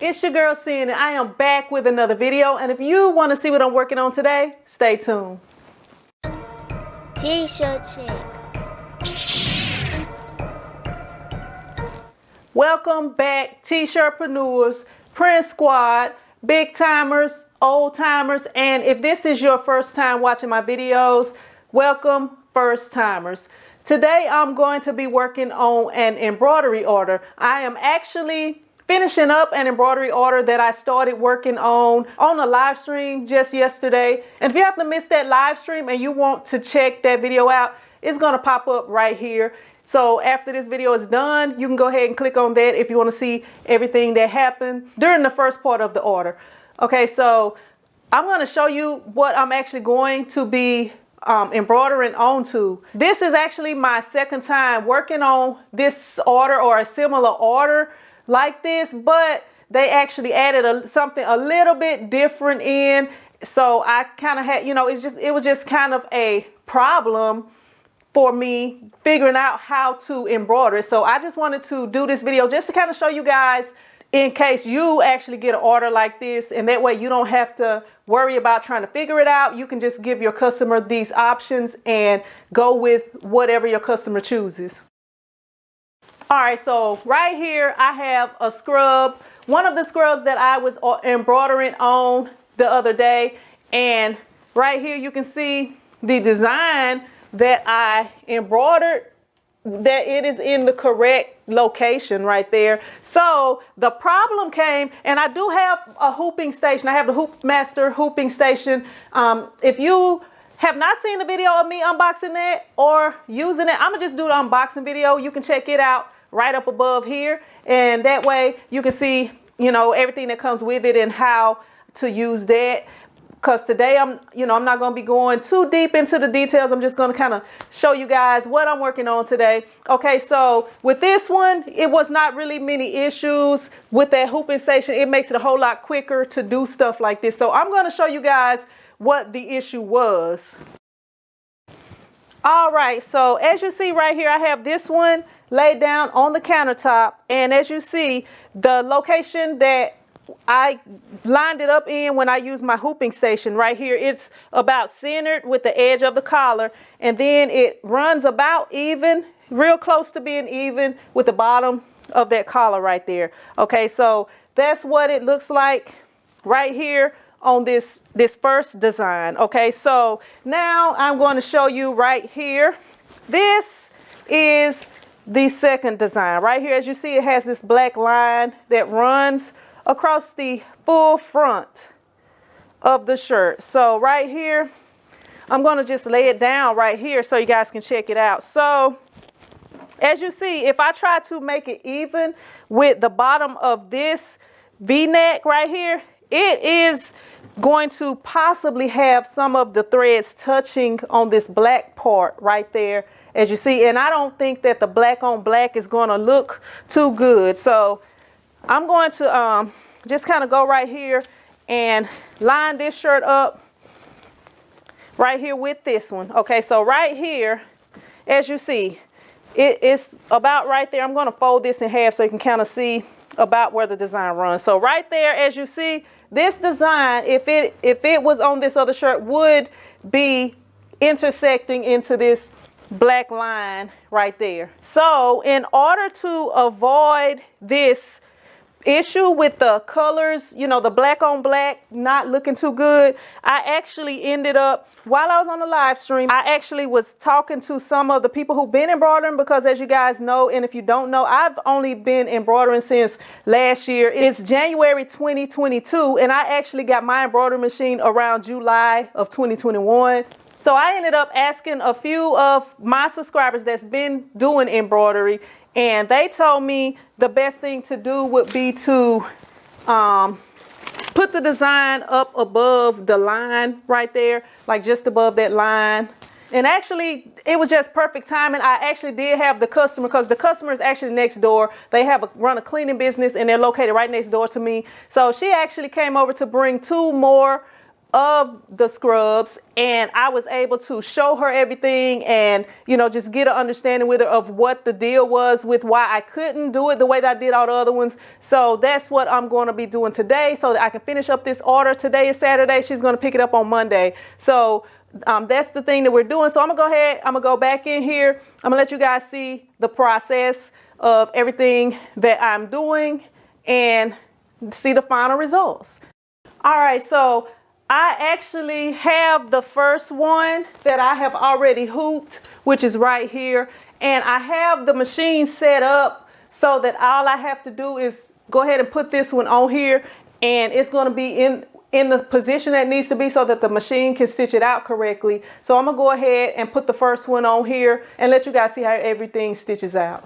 It's your girl Sin, and I am back with another video. And if you want to see what I'm working on today, stay tuned. TshirtChick. Welcome back, T-shirtpreneurs, Print Squad, big timers, old timers, and if this is your first time watching my videos, welcome, first timers. Today I'm going to be working on an embroidery order. I am actually finishing up an embroidery order that I started working on a live stream just yesterday. And if you happen to miss that live stream and you want to check that video out, it's going to pop up right here. So after this video is done, you can go ahead and click on that if you want to see everything that happened during the first part of the order. Okay, so I'm going to show you what I'm actually going to be embroidering onto. This is actually my second time working on this order or a similar order like this, but they actually added something a little bit different in. So I kind of had, it was just kind of a problem for me figuring out how to embroider. So I just wanted to do this video just to kind of show you guys in case you actually get an order like this, and that way you don't have to worry about trying to figure it out. You can just give your customer these options and go with whatever your customer chooses. All right, so right here I have a scrub, one of the scrubs that I was embroidering on the other day, and right here you can see the design that I embroidered, that it is in the correct location right there. So the problem came, and I do have a hooping station. I have the Hoop Master hooping station. If you have not seen the video of me unboxing that or using it, I'm gonna just do the unboxing video. You can check it out right up above here, and that way you can see, everything that comes with it and how to use that. Because today I'm not going to be going too deep into the details. I'm just going to kind of show you guys what I'm working on today. Okay, so with this one, it was not really many issues with that hooping station. It makes it a whole lot quicker to do stuff like this. So I'm going to show you guys what the issue was. All right, so as you see right here, I have this one laid down on the countertop. And as you see, the location that I lined it up in when I used my hooping station right here, it's about centered with the edge of the collar, and then it runs about even, real close to being even with the bottom of that collar right there. Okay, so that's what it looks like right here on this first design. Okay, so now I'm going to show you right here. This is the second design right here. As you see, it has this black line that runs across the full front of the shirt. So right here, I'm going to just lay it down right here so you guys can check it out. So as you see, if I try to make it even with the bottom of this V-neck right here, it is going to possibly have some of the threads touching on this black part right there, as you see. And I don't think that the black on black is going to look too good. So I'm going to just kind of go right here and line this shirt up right here with this one. Okay, so right here, as you see, it's about right there. I'm going to fold this in half so you can kind of see about where the design runs. So right there, as you see, this design, if it was on this other shirt, would be intersecting into this black line right there. So in order to avoid this issue with the colors, the black on black not looking too good, I actually ended up, while I was on the live stream, I actually was talking to some of the people who've been embroidering, because as you guys know, and if you don't know, I've only been embroidering since last year. It's January 2022, and I actually got my embroidery machine around July of 2021. So I ended up asking a few of my subscribers that's been doing embroidery, and they told me the best thing to do would be to put the design up above the line right there, like just above that line. And actually, it was just perfect timing. I actually did have the customer, because the customer is actually next door. They run a cleaning business, and they're located right next door to me. So she actually came over to bring two more of the scrubs, and I was able to show her everything and, you know, just get an understanding with her of what the deal was with why I couldn't do it the way that I did all the other ones. So that's what I'm going to be doing today so that I can finish up this order. Today is Saturday. She's going to pick it up on Monday. So that's the thing that we're doing. So I'm gonna go ahead, I'm gonna go back in here. I'm gonna let you guys see the process of everything that I'm doing and see the final results. All right, so I actually have the first one that I have already hooped, which is right here. And I have the machine set up so that all I have to do is go ahead and put this one on here, and it's gonna be in the position that needs to be so that the machine can stitch it out correctly. So I'm gonna go ahead and put the first one on here and let you guys see how everything stitches out.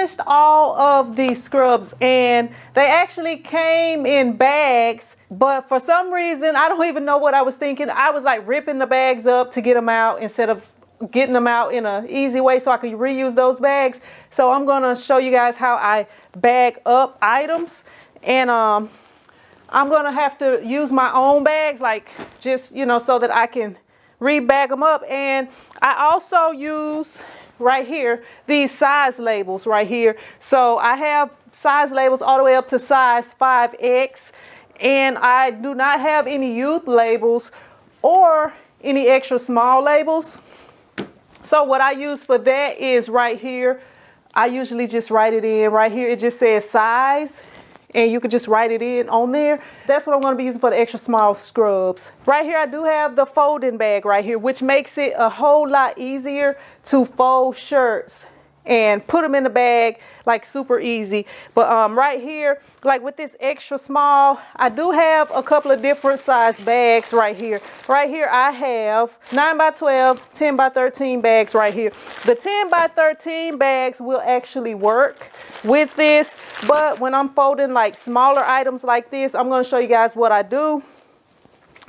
finished all of these scrubs, and they actually came in bags, but for some reason, I don't even know what I was thinking. I was like ripping the bags up to get them out instead of getting them out in an easy way so I could reuse those bags. So I'm gonna show you guys how I bag up items, and I'm gonna have to use my own bags, like just, you know, so that I can rebag them up. And I also use right here these size labels right here. So I have size labels all the way up to size 5X, and I do not have any youth labels or any extra small labels. So what I use for that is right here. I usually just write it in right here. It just says size, and you can just write it in on there. That's what I'm going to be using for the extra small scrubs. Right here I do have the folding bag right here, which makes it a whole lot easier to fold shirts and put them in the bag, like super easy. But right here, like with this extra small, I do have a couple of different size bags right here. Right here I have 9x12, 10x13 bags right here. The 10x13 bags will actually work with this, but when I'm folding like smaller items like this, I'm going to show you guys what I do.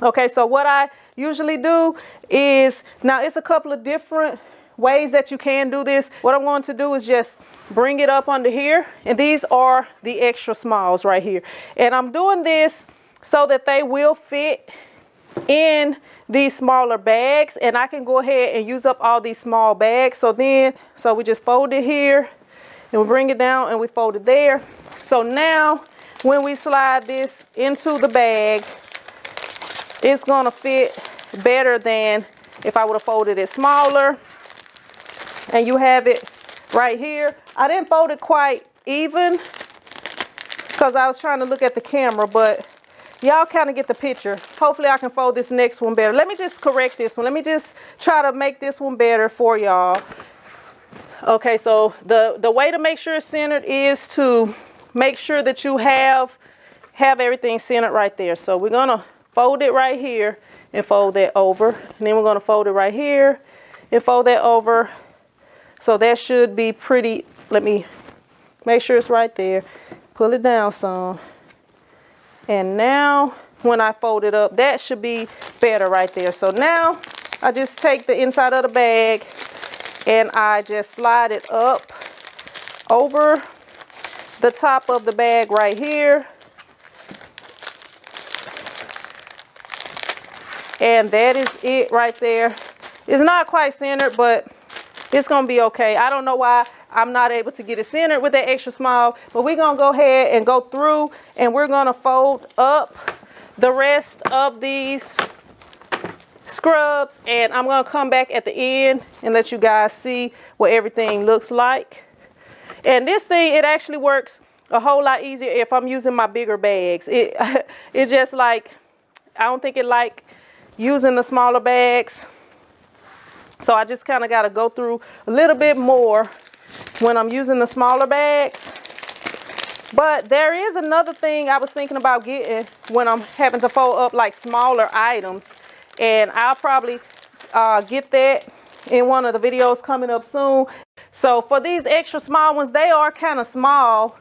Okay, so what I usually do is, now it's a couple of different ways that you can do this. What I'm going to do is just bring it up under here, and these are the extra smalls right here, and I'm doing this so that they will fit in these smaller bags, and I can go ahead and use up all these small bags. So we just fold it here, and we bring it down and we fold it there. So now when we slide this into the bag, it's gonna fit better than if I would have folded it smaller. And you have it right here. I didn't fold it quite even because I was trying to look at the camera, but y'all kind of get the picture. Hopefully I can fold this next one better. Let me just correct this one. Let me just try to make this one better for y'all. Okay, so the way to make sure it's centered is to make sure that you have everything centered right there. So we're gonna fold it right here and fold that over, and then we're gonna fold it right here and fold that over. So that should be pretty. Let me make sure it's right there. Pull it down some. And now when I fold it up, that should be better right there. So now I just take the inside of the bag and I just slide it up over the top of the bag right here. And that is it right there. It's not quite centered, but it's gonna be okay. I don't know why I'm not able to get it centered with that extra small, but we're gonna go ahead and go through, and we're gonna fold up the rest of these scrubs, and I'm gonna come back at the end and let you guys see what everything looks like. And this thing, it actually works a whole lot easier if I'm using my bigger bags. It's just like, I don't think it like using the smaller bags. So I just kind of got to go through a little bit more when I'm using the smaller bags. But there is another thing I was thinking about getting when I'm having to fold up like smaller items. And I'll probably get that in one of the videos coming up soon. So for these extra small ones, they are kind of small.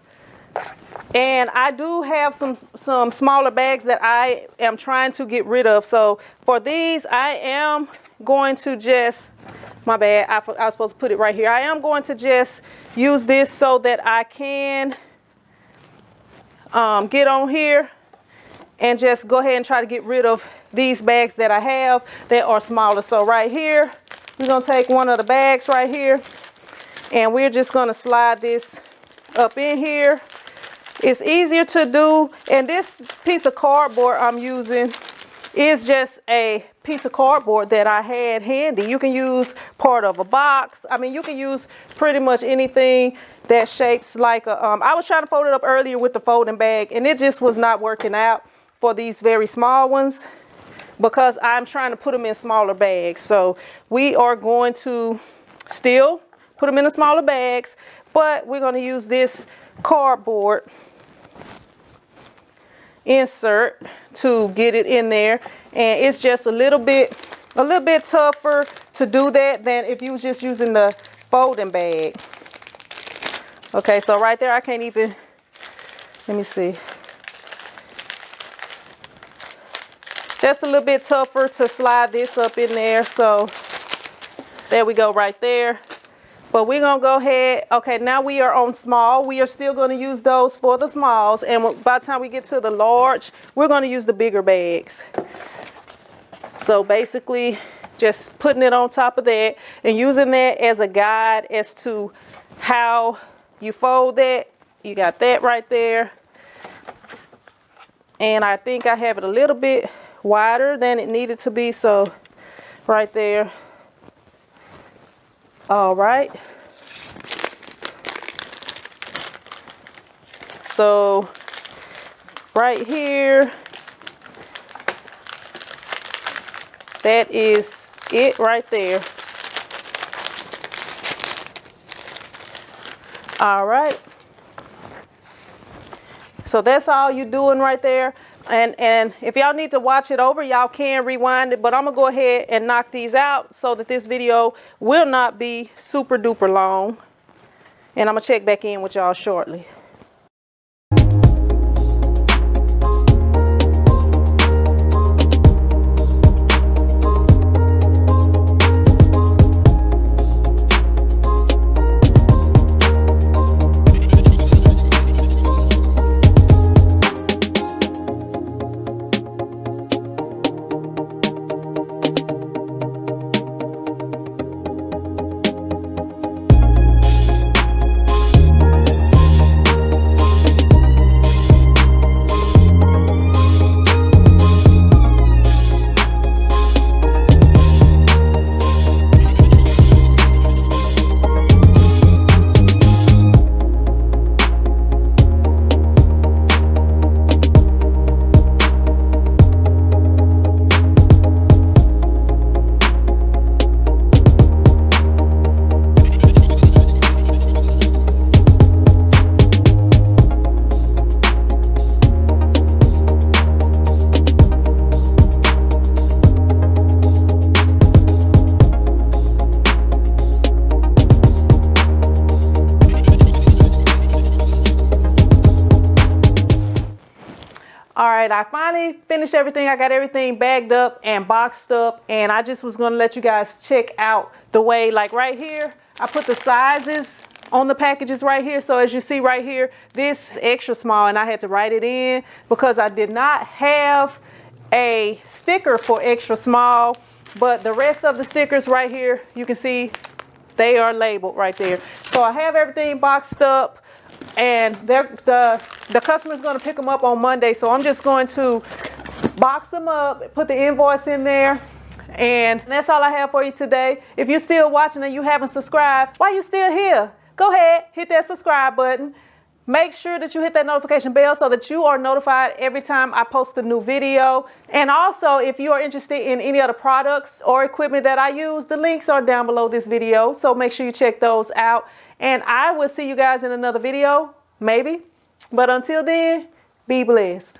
And I do have some smaller bags that I am trying to get rid of. So for these, I am going to just, my bad, I was supposed to put it right here. I am going to just use this so that I can get on here and just go ahead and try to get rid of these bags that I have that are smaller. So right here, we're gonna take one of the bags right here, and we're just gonna slide this up in here. It's easier to do, and this piece of cardboard I'm using is just a piece of cardboard that I had handy. You can use part of a box. I mean, you can use pretty much anything that shapes like a, I was trying to fold it up earlier with the folding bag, and it just was not working out for these very small ones because I'm trying to put them in smaller bags. So we are going to still put them in the smaller bags, but we're going to use this cardboard insert to get it in there, and it's just a little bit tougher to do that than if you was just using the folding bag. Okay, so right there, I can't even, let me see. That's a little bit tougher to slide this up in there. So there we go right there. But we're going to go ahead. Okay, now we are on small. We are still going to use those for the smalls. And by the time we get to the large, we're going to use the bigger bags. So basically, just putting it on top of that and using that as a guide as to how you fold that. You got that right there. And I think I have it a little bit wider than it needed to be. So right there. All right. So right here, that is it right there. All right. So that's all you're doing right there. And if y'all need to watch it over, y'all can rewind it, but I'm gonna go ahead and knock these out so that this video will not be super duper long. And I'm gonna check back in with y'all shortly. All right, I finally finished everything. I got everything bagged up and boxed up, and I just was gonna let you guys check out the way, like right here, I put the sizes on the packages right here. So as you see right here, this is extra small, and I had to write it in because I did not have a sticker for extra small, but the rest of the stickers right here, you can see they are labeled right there. So I have everything boxed up, and the customer's going to pick them up on Monday. So I'm just going to box them up, put the invoice in there, and that's all I have for you today. If you're still watching and you haven't subscribed, why you still here? Go ahead, hit that subscribe button. Make sure that you hit that notification bell so that you are notified every time I post a new video. And also, if you are interested in any other products or equipment that I use, the links are down below this video. So make sure you check those out. And I will see you guys in another video, maybe. But until then, be blessed.